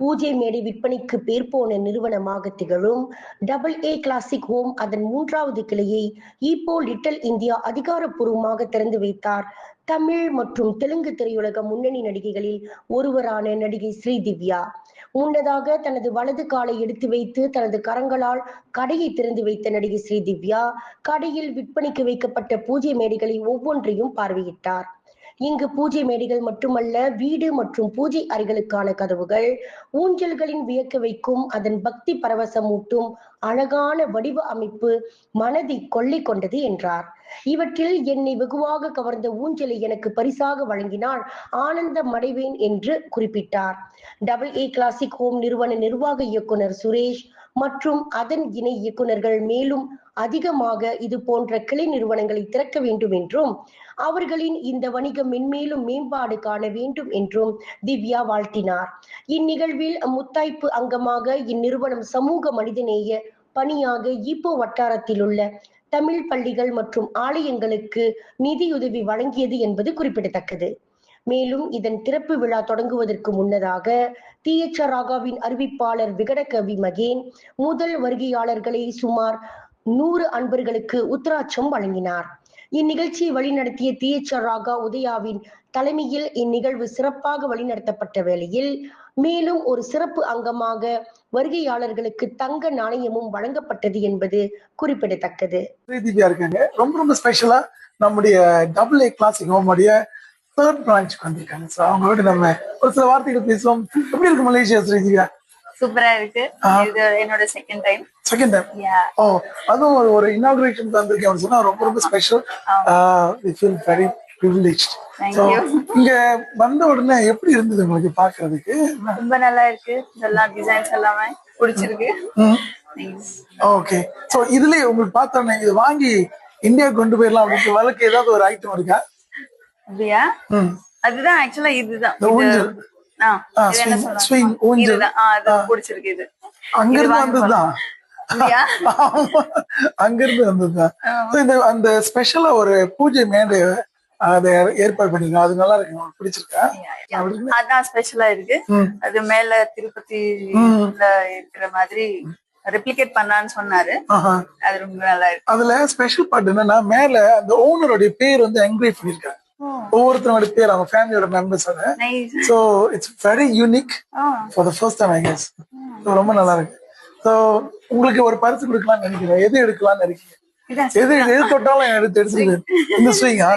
பூஜை மேடை விற்பனைக்கு பேர் போன நிறுவனமாக திகழும் டபுள் ஏ கிளாசிக் ஹோம் அதன் 3வது கிளையை ஈப்போ லிட்டில் இந்தியா அதிகாரப்பூர்வமாக திறந்து வைத்தார். தமிழ் மற்றும் தெலுங்கு திரையுலக முன்னணி நடிகைகளில் ஒருவரான நடிகை ஸ்ரீதிவ்யா முன்னதாக தனது வலது காலை எடுத்து வைத்து தனது கரங்களால் கடையை திறந்து வைத்த நடிகை ஸ்ரீதிவ்யா கடையில் விற்பனைக்கு வைக்கப்பட்ட பூஜை மேடைகளை ஒவ்வொன்றையும் பார்வையிட்டார். இங்கு பூஜை மேடைகள் மட்டுமல்ல, வீடு மற்றும் பூஜை அறைகளுக்கான கதவுகள், ஊஞ்சல்களின் வியக்க வைக்கும் அதன் பக்தி பரவசமூட்டும் அழகான வடிவ அமைப்பு மனதை கொள்ளை கொண்டது என்றார். இவற்றில் என்னை வெகுவாக கவர்ந்த ஊஞ்சலை எனக்கு பரிசாக வழங்கினால் ஆனந்தம் அடைவேன் என்று குறிப்பிட்டார். டபுள் ஏ கிளாசிக் ஹோம் நிறுவன நிர்வாக இயக்குனர் சுரேஷ் மற்றும் அதன் இணை இயக்குனர்கள் மேலும் அதிகமாக இது போன்ற கிளை நிறுவனங்களை திறக்க வேண்டும் என்றும் அவர்களின் இந்த வணிகம் மென்மேலும் மேம்பாடு காண வேண்டும் என்றும் திவ்யா வாழ்த்தினார். இந்நிகழ்வில் முத்தாய்ப்பு அங்கமாக இந்நிறுவனம் சமூக மனிதநேய பணியாக ஈப்போ வட்டாரத்தில் உள்ள தமிழ் பள்ளிகள் மற்றும் ஆலயங்களுக்கு நிதியுதவி வழங்கியது என்பது குறிப்பிடத்தக்கது. மேலும் இதன் திறப்பு விழா தொடங்குவதற்கு முன்னதாக தியேச்சர் ராகாவின் அறிவிப்பாளர் விகடகவி மகேன் முதல் வருகையாளர்களை சுமார் 100 அன்பர்களுக்கு உத்தராட்சம் வழங்கினார். இந்நிகழ்ச்சியை வழிநடத்திய தியேச்சர் ராகா உதயாவின் தலைமையில் இந்நிகழ்வு சிறப்பாக வழிநடத்தப்பட்ட வேளையில் மேலும் ஒரு சிறப்பு அங்கமாக வருகையாளர்களுக்கு தங்க நாணயமும் வழங்கப்பட்டது என்பது குறிப்பிடத்தக்கது. இருக்காங்க ரொம்ப ரொம்ப ஸ்பெஷலா நம்முடைய டபுள் ஏ கிளாசிக் ஹோமுடைய தேர்ட் பிரான்ச்சுக்கு வந்திருக்காங்க. ஸோ அவங்களோட நம்ம ஒரு சில வார்த்தைகள் பேசுவோம். எப்படி இருக்கு மலேசியா ஸ்ரீதிவ்யா? சூப்பரா இருக்கு. இது என்னோட செகண்ட் டைம். ஓ, அதுவும் ஒரு இனாகுரேஷன் வந்திருக்கேன் சொன்னா ரொம்ப ரொம்ப special. we feel very privileged. So இங்க வந்த உடனே எப்படி இருந்தது உங்களுக்கு பாக்குறதுக்கு? ரொம்ப நல்லா இருக்கு. இதெல்லாம் டிசைன்ஸ் எல்லாமே பிடிச்சிருக்கு. ஓகே. சோ இதுல உங்களுக்கு பார்த்தோன்னே இது வாங்கி இந்தியா கொண்டு போயிடலாம் அப்படின்னு வழக்கு ஏதாவது ஒரு ஐட்டம் இருக்கா? அப்படியா? அதுதான் ஆக்சுவலா இதுதான். பிடிச்சிருக்கு. இது அங்கிருந்து வந்ததுதான். அங்கிருந்து வந்ததுதான். அந்த ஸ்பெஷலா ஒரு பூஜை மேடை அதை ஏற்பாடு பண்ணிருக்கோம். அது நல்லா இருக்கு. உங்களுக்கு பிடிச்சிருக்கா? அதான் ஸ்பெஷலா இருக்கு. அது மேல திருப்பதி இருக்கிற மாதிரி ரெப்ளிகேட் பண்ணான்னு சொன்னாரு. அது ரொம்ப நல்லா இருக்கு. அதுல ஸ்பெஷல் பார்ட் என்னன்னா மேல அந்த ஓனருடைய பேர் வந்து என்கிரேவ் பண்ணிருக்காங்க. ஒவ்வொருத்தரோட பேர் அவங்க ஃபேமிலியோட மெம்பர்ஸோட. So it's very unique for the first time I guess. ரொம்ப நல்லா இருக்கு. சோ உங்களுக்கு ஒரு பரிசு கொடுக்கலாம்னு நினைக்கிறேன். எது எடுக்கலாம்னு நினைக்கிறீங்க? எது தொட்டாலும் எடுத்து இந்த ஸ்விங்கா?